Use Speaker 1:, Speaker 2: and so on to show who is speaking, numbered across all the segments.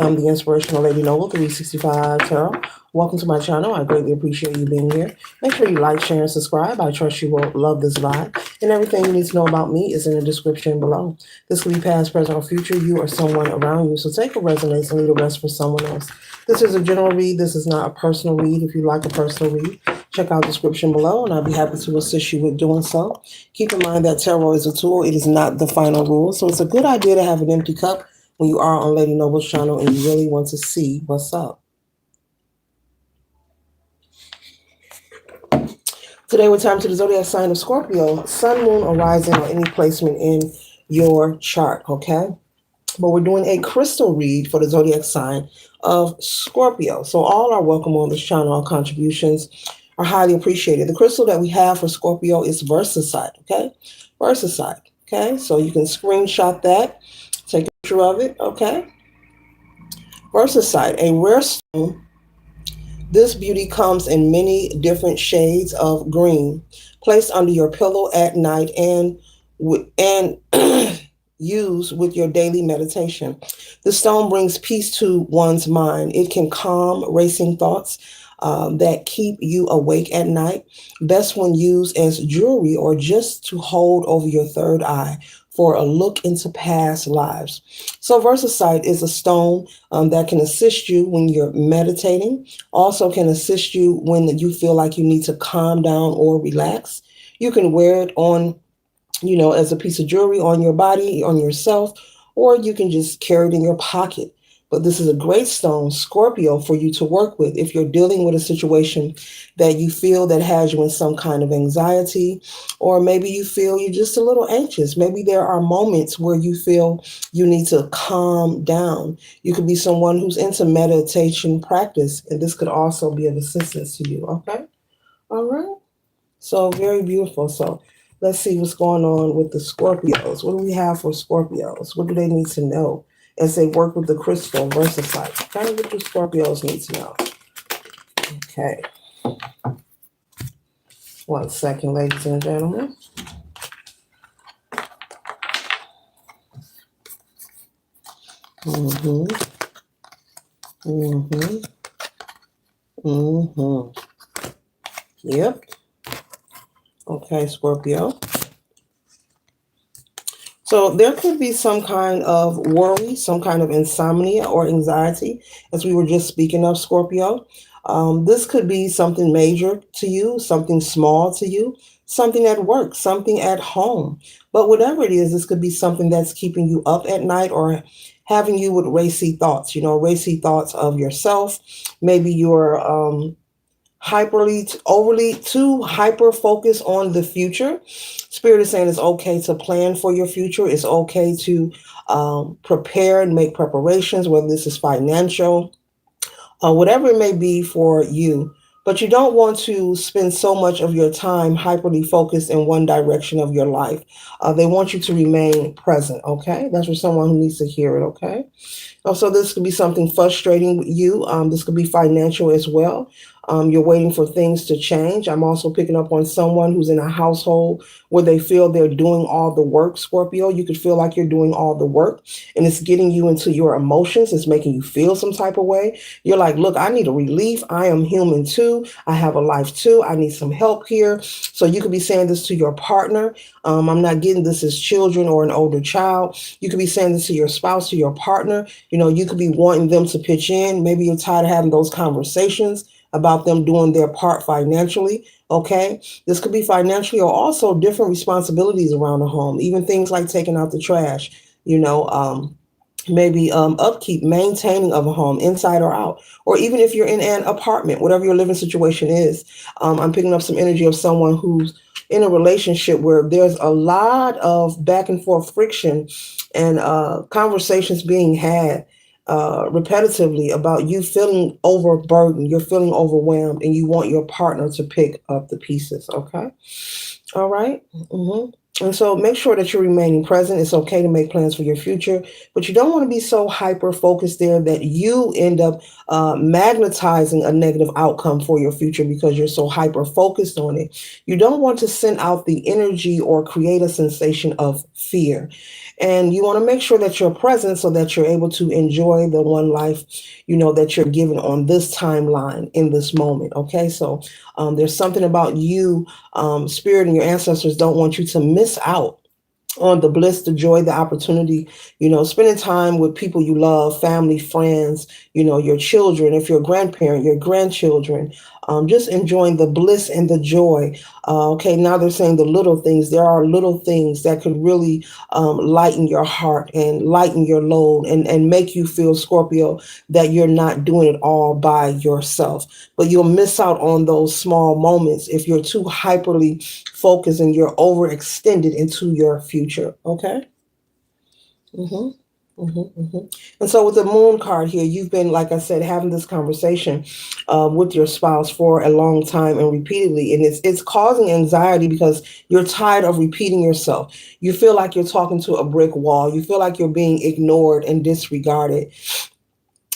Speaker 1: I'm the Inspirational Lady Noble 365 Tarot. Welcome to my channel. I greatly appreciate you being here. Make sure you like, share, and subscribe. I trust you will love this vibe. And everything you need to know about me is in the description below. This could be past, present, or future, you or someone around you. So take what resonates and leave the rest for someone else. This is a general read. This is not a personal read. If you like a personal read, check out the description below, and I'll be happy to assist you with doing so. Keep in mind that tarot is a tool. It is not the final rule. So it's a good idea to have an empty cup when you are on Lady Noble's channel and you really want to see what's up. Today we're time to the zodiac sign of Scorpio, sun, moon, or rising, or any placement in your chart, okay? But we're doing a crystal read for the zodiac sign of Scorpio. So all are welcome on this channel. All contributions are highly appreciated. The crystal that we have for Scorpio is Versacite, okay? Versacite, okay? So you can screenshot that, take a picture of it, okay? Versacite, a rare stone. This beauty comes in many different shades of green, placed under your pillow at night and use with your daily meditation. The stone brings peace to one's mind. It can calm racing thoughts that keep you awake at night. Best when used as jewelry or just to hold over your third eye for a look into past lives. So Versacite is a stone that can assist you when you're meditating, also can assist you when you feel like you need to calm down or relax. You can wear it on, as a piece of jewelry on your body, on yourself, or you can just carry it in your pocket. But this is a great stone, Scorpio, for you to work with if you're dealing with a situation that you feel that has you in some kind of anxiety, or maybe you feel you're just a little anxious. Maybe there are moments where you feel you need to calm down. You could be someone who's into meditation practice, and this could also be of assistance to you, okay? All right. So very beautiful. So let's see what's going on with the Scorpios. What do we have for Scorpios? What do they need to know as they work with the crystal Versacite? Kind of what do Scorpios need to know? Okay. 1 second, ladies and gentlemen. Mm-hmm. Mm-hmm. Mm-hmm. Yep. Okay, Scorpio. So there could be some kind of worry, some kind of insomnia or anxiety, as we were just speaking of, Scorpio. This could be something major to you, something small to you, something at work, something at home. But whatever it is, this could be something that's keeping you up at night or having you with racy thoughts, racy thoughts of yourself. Maybe you're overly too hyper focused on the future. Spirit is saying it's okay to plan for your future. It's okay to prepare and make preparations, whether this is financial, whatever it may be for you. But you don't want to spend so much of your time hyperly focused in one direction of your life. They want you to remain present, okay? That's for someone who needs to hear it, okay? Also, this could be something frustrating with you. This could be financial as well. You're waiting for things to change. I'm also picking up on someone who's in a household where they feel they're doing all the work, Scorpio. You could feel like you're doing all the work, and it's getting you into your emotions. It's making you feel some type of way. You're like, look, I need a relief. I am human too. I have a life too. I need some help here. So you could be saying this to your partner. I'm not getting this as children or an older child. You could be saying this to your spouse, to your partner. You could be wanting them to pitch in. Maybe you're tired of having those conversations about them doing their part financially. Okay. This could be financially or also different responsibilities around the home, even things like taking out the trash, maybe upkeep, maintaining of a home inside or out, or even if you're in an apartment, whatever your living situation is. I'm picking up some energy of someone who's in a relationship where there's a lot of back and forth friction and conversations being had repetitively about you feeling overburdened, you're feeling overwhelmed, and you want your partner to pick up the pieces. Okay. All right. And so make sure that you're remaining present. It's okay to make plans for your future, but you don't want to be so hyper focused there that you end up magnetizing a negative outcome for your future because you're so hyper focused on it. You don't want to send out the energy or create a sensation of fear. And you want to make sure that you're present so that you're able to enjoy the one life, that you're given on this timeline in this moment. Okay. So there's something about you, spirit and your ancestors don't want you to miss out on the bliss, the joy, the opportunity, spending time with people you love, family, friends, your children, if you're a grandparent, your grandchildren, just enjoying the bliss and the joy. Okay, now they're saying the little things. There are little things that could really lighten your heart and lighten your load and make you feel, Scorpio, that you're not doing it all by yourself. But you'll miss out on those small moments if you're too hyperly focused and you're overextended into your future. Okay. hmm And so with the moon card here, you've been, like I said, having this conversation with your spouse for a long time and repeatedly, and it's causing anxiety because you're tired of repeating yourself. You feel like you're talking to a brick wall. You feel like you're being ignored and disregarded.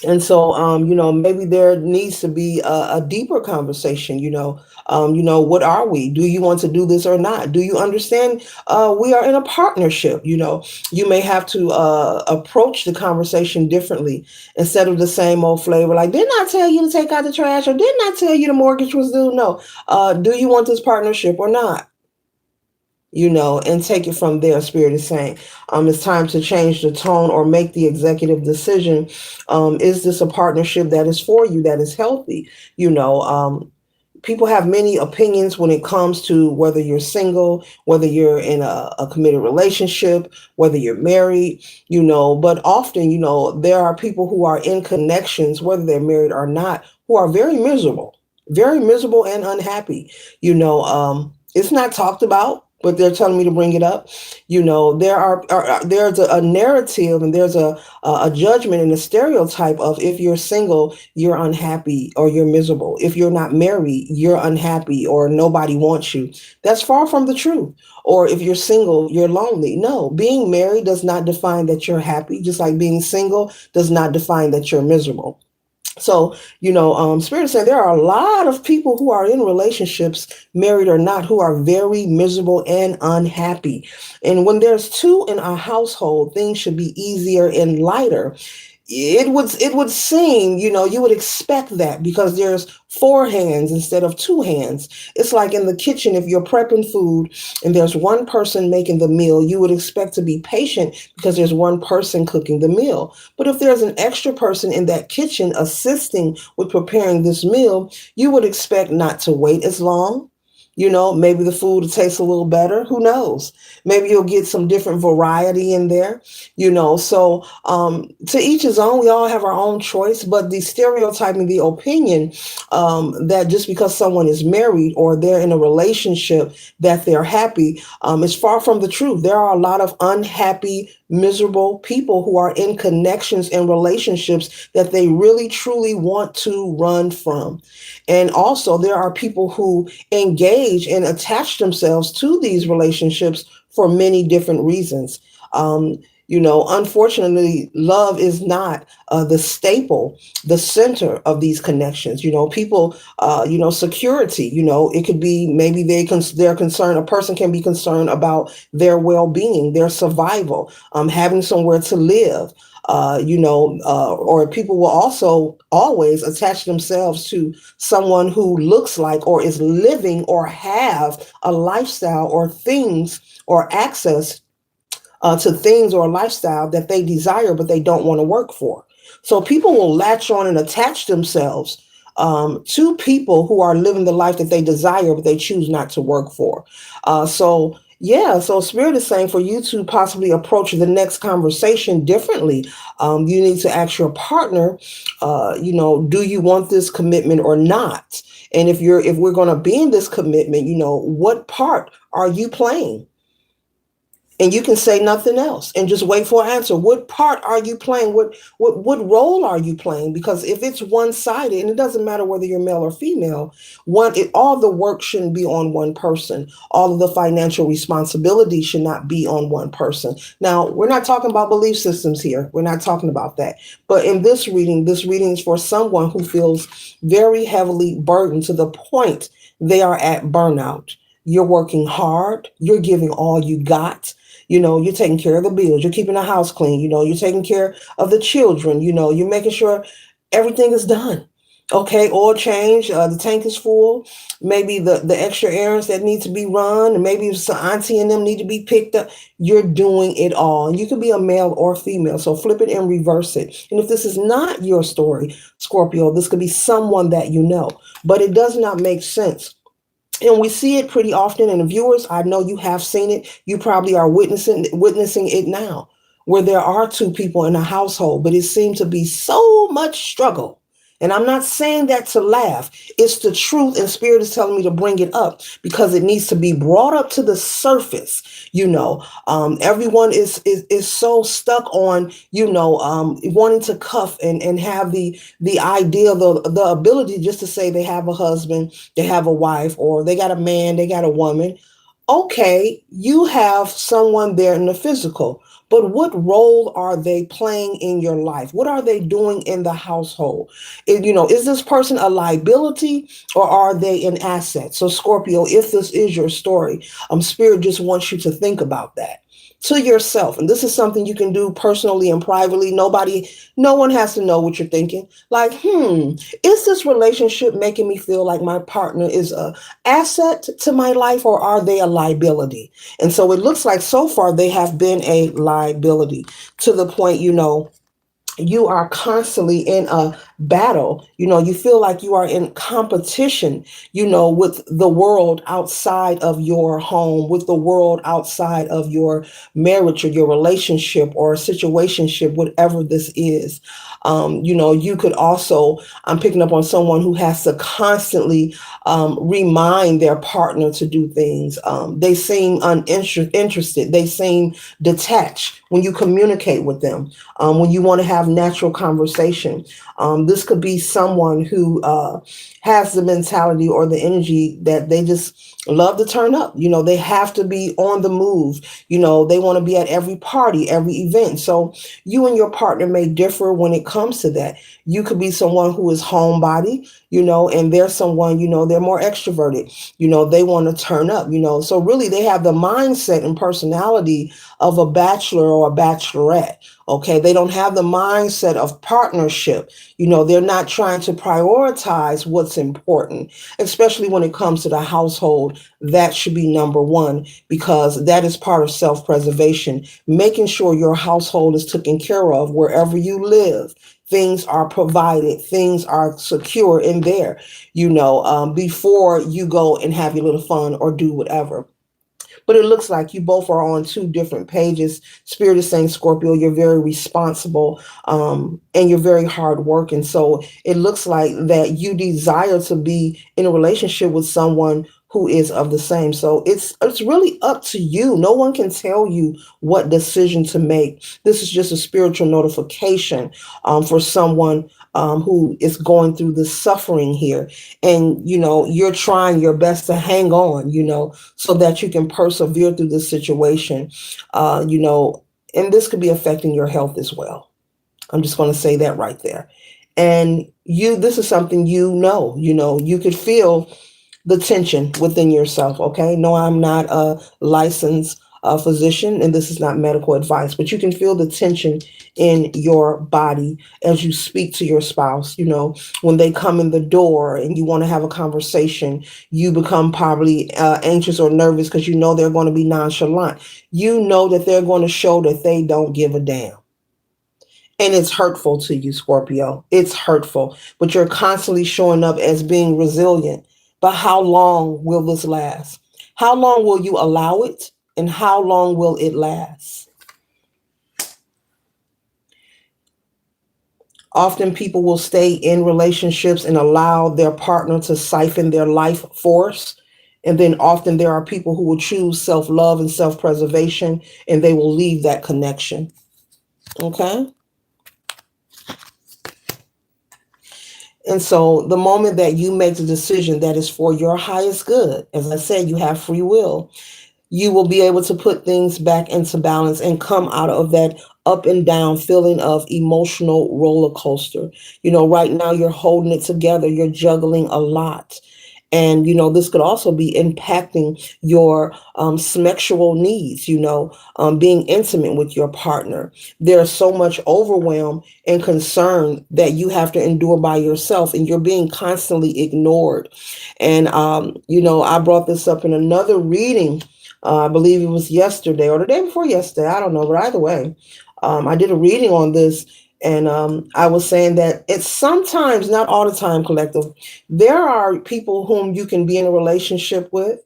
Speaker 1: And so, maybe there needs to be a deeper conversation. What are we? Do you want to do this or not? Do you understand? We are in a partnership. You may have to approach the conversation differently instead of the same old flavor. Like, didn't I tell you to take out the trash, or didn't I tell you the mortgage was due? No. Do you want this partnership or not? And take it from there. Spirit is saying, it's time to change the tone or make the executive decision. Is this a partnership that is for you, that is healthy? People have many opinions when it comes to whether you're single, whether you're in a committed relationship, whether you're married, but often, there are people who are in connections, whether they're married or not, who are very miserable and unhappy. It's not talked about, but they're telling me to bring it up. There's a narrative and there's a judgment and a stereotype of if you're single, you're unhappy or you're miserable. If you're not married, you're unhappy or nobody wants you. That's far from the truth. Or if you're single, you're lonely. No, being married does not define that you're happy, just like being single does not define that you're miserable. So, Spirit is saying there are a lot of people who are in relationships, married or not, who are very miserable and unhappy. And when there's two in a household, things should be easier and lighter. It would seem, you would expect that because there's four hands instead of two hands. It's like in the kitchen, if you're prepping food and there's one person making the meal, you would expect to be patient because there's one person cooking the meal. But if there's an extra person in that kitchen assisting with preparing this meal, you would expect not to wait as long. Maybe the food will taste a little better. Who knows? Maybe you'll get some different variety in there, So to each his own, we all have our own choice, but the stereotyping, the opinion that just because someone is married or they're in a relationship that they're happy is far from the truth. There are a lot of unhappy, miserable people who are in connections and relationships that they really truly want to run from. And also there are people who engage and attach themselves to these relationships for many different reasons. Unfortunately, love is not the staple, the center of these connections. People, security. It could be maybe they're concerned. A person can be concerned about their well-being, their survival, having somewhere to live. Or people will also always attach themselves to someone who looks like or is living or have a lifestyle or things or access to things or a lifestyle that they desire, but they don't want to work for. So people will latch on and attach themselves to people who are living the life that they desire, but they choose not to work for. So Spirit is saying for you to possibly approach the next conversation differently, you need to ask your partner, do you want this commitment or not? And if we're going to be in this commitment, what part are you playing? And you can say nothing else and just wait for an answer. What part are you playing? What role are you playing? Because if it's one sided, and it doesn't matter whether you're male or female, all the work shouldn't be on one person. All of the financial responsibility should not be on one person. Now, we're not talking about belief systems here. We're not talking about that. But in this reading is for someone who feels very heavily burdened to the point they are at burnout. You're working hard. You're giving all you got. You're taking care of the bills. You're keeping the house clean. You're taking care of the children. You're making sure everything is done. Okay, oil change, the tank is full. Maybe the extra errands that need to be run, and maybe some auntie and them need to be picked up. You're doing it all. And you can be a male or female. So flip it and reverse it. And if this is not your story, Scorpio, this could be someone that you know. But it does not make sense, and we see it pretty often. And the viewers, I know you have seen it. You probably are witnessing it now, where there are two people in a household, but it seems to be so much struggle. And I'm not saying that to laugh. It's the truth, and Spirit is telling me to bring it up because it needs to be brought up to the surface. Everyone is so stuck on wanting to cuff and have the idea, the ability just to say they have a husband, they have a wife, or they got a man, they got a woman. Okay, you have someone there in the physical, but what role are they playing in your life? What are they doing in the household? Is this person a liability or are they an asset? So, Scorpio, if this is your story, Spirit just wants you to think about that to yourself. And this is something you can do personally and privately. No one has to know what you're thinking. Like, is this relationship making me feel like my partner is a asset to my life, or are they a liability? And so it looks like so far they have been a liability, to the point, you are constantly in a battle. You feel like you are in competition, with the world outside of your home, with the world outside of your marriage or your relationship or situationship, whatever this is. You could also, I'm picking up on someone who has to constantly remind their partner to do things. They seem uninterested. They seem detached when you communicate with them, when you want to have natural conversation. This could be someone who has the mentality or the energy that they just love to turn up. They have to be on the move. They want to be at every party, every event. So you and your partner may differ when it comes to that. You could be someone who is homebody, and there's someone, they're more extroverted. They want to turn up, so really they have the mindset and personality of a bachelor or a bachelorette. Okay, they don't have the mindset of partnership. They're not trying to prioritize what's important, especially when it comes to the household. That should be number one, because that is part of self-preservation, making sure your household is taken care of wherever you live. Things are provided, things are secure in there, before you go and have your little fun or do whatever. But it looks like you both are on two different pages. Spirit is saying, Scorpio, you're very responsible, and you're very hard working. So it looks like that you desire to be in a relationship with someone who is of the same. So it's really up to you. No one can tell you what decision to make. This is just a spiritual notification for someone who is going through the suffering here. And, you're trying your best to hang on, so that you can persevere through this situation, and this could be affecting your health as well. I'm just going to say that right there. And this is something, you could feel the tension within yourself. Okay. No, I'm not a licensed physician, and this is not medical advice, but you can feel the tension in your body as you speak to your spouse. When they come in the door and you want to have a conversation, you become probably anxious or nervous because they're going to be nonchalant. That they're going to show that they don't give a damn. And it's hurtful to you, Scorpio. It's hurtful, but you're constantly showing up as being resilient. But how long will this last? How long will you allow it? And how long will it last? Often people will stay in relationships and allow their partner to siphon their life force And then often there are people who will choose self love and self preservation, and they will leave that connection. Okay. And so the moment that you make the decision that is for your highest good, as I said, you have free will, you will be able to put things back into balance and come out of that up and down feeling of emotional roller coaster. Right now you're holding it together, you're juggling a lot. And, this could also be impacting your sexual needs, being intimate with your partner. There's so much overwhelm and concern that you have to endure by yourself, and you're being constantly ignored. And, I brought this up in another reading. I believe it was yesterday or the day before yesterday. I don't know, but either way, I did a reading on this, and I was saying that it's sometimes, not all the time, collective. There are people whom you can be in a relationship with,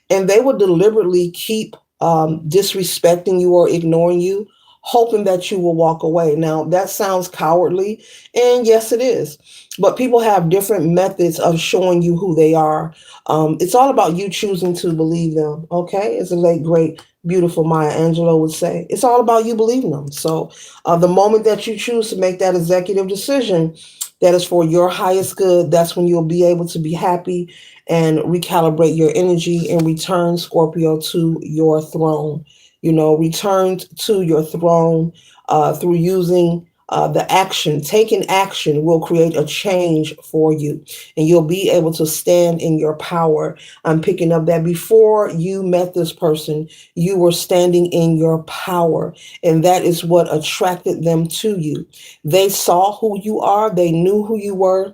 Speaker 1: and they will deliberately keep disrespecting you or ignoring you, hoping that you will walk away. Now, that sounds cowardly, and yes, it is. But people have different methods of showing you who they are. It's all about you choosing to believe them. Okay, as the late great beautiful Maya Angelou would say, it's all about you believing them. So the moment that you choose to make that executive decision that is for your highest good, that's when you'll be able to be happy and recalibrate your energy and return, Scorpio, to your throne. Return to your throne through using the action. Taking action will create a change for you, and you'll be able to stand in your power. I'm picking up that before you met this person, you were standing in your power, and that is what attracted them to you. They saw who you are, they knew who you were,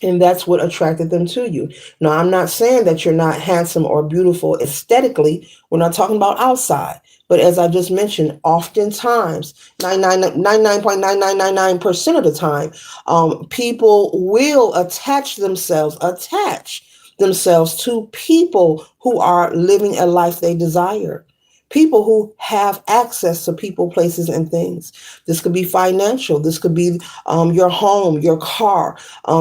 Speaker 1: and that's what attracted them to you. Now, I'm not saying that you're not handsome or beautiful aesthetically. We're not talking about outside. But as I just mentioned, oftentimes, 99.9999% of the time, people will attach themselves to people who are living a life they desire. People who have access to people, places, and things. This could be financial. This could be your home, your car,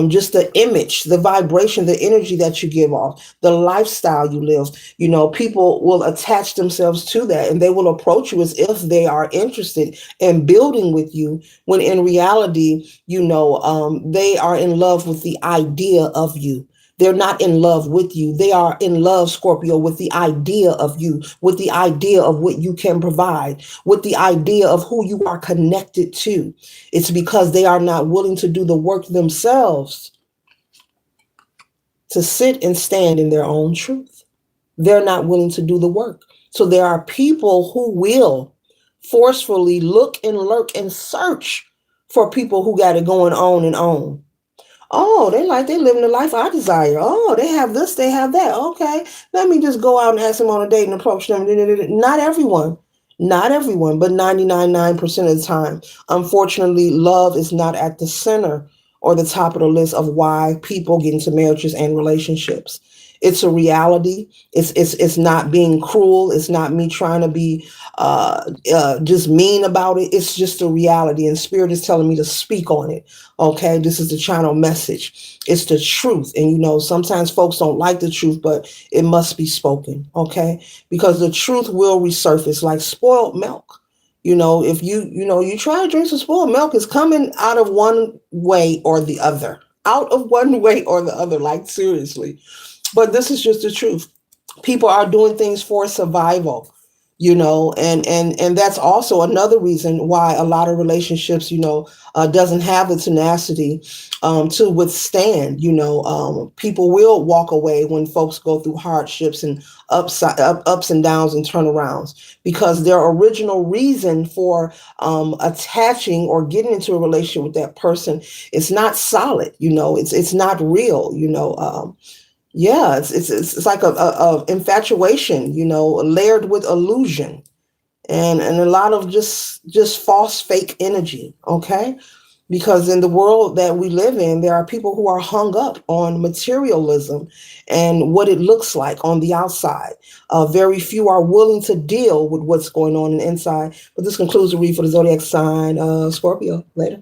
Speaker 1: just the image, the vibration, the energy that you give off, the lifestyle you live. People will attach themselves to that, and they will approach you as if they are interested in building with you, when in reality, they are in love with the idea of you. They're not in love with you. They are in love, Scorpio, with the idea of you, with the idea of what you can provide, with the idea of who you are connected to. It's because they are not willing to do the work themselves to sit and stand in their own truth. They're not willing to do the work. So there are people who will forcefully look and lurk and search for people who got it going on and on. Oh, they living the life I desire. Oh, they have this, they have that. Okay, let me just go out and ask them on a date and approach them. Not everyone, but 99.9% of the time. Unfortunately, love is not at the center or the top of the list of why people get into marriages and relationships. It's a reality. It's not being cruel. It's not me trying to be just mean about it. It's just a reality, and Spirit is telling me to speak on it. Okay, this is the channel message. It's the truth, and sometimes folks don't like the truth, but it must be spoken. Okay, because the truth will resurface like spoiled milk. If you try to drink some spoiled milk, it's coming out of one way or the other. Out of one way or the other, like seriously. But this is just the truth. People are doing things for survival, and that's also another reason why a lot of relationships, doesn't have the tenacity to withstand. People will walk away when folks go through hardships and ups and downs and turnarounds, because their original reason for attaching or getting into a relationship with that person is not solid. It's not real. Yeah, it's like a infatuation, layered with illusion, and a lot of just false fake energy. Okay, because in the world that we live in, there are people who are hung up on materialism and what it looks like on the outside. Very few are willing to deal with what's going on inside. But this concludes the read for the zodiac sign Scorpio. Later.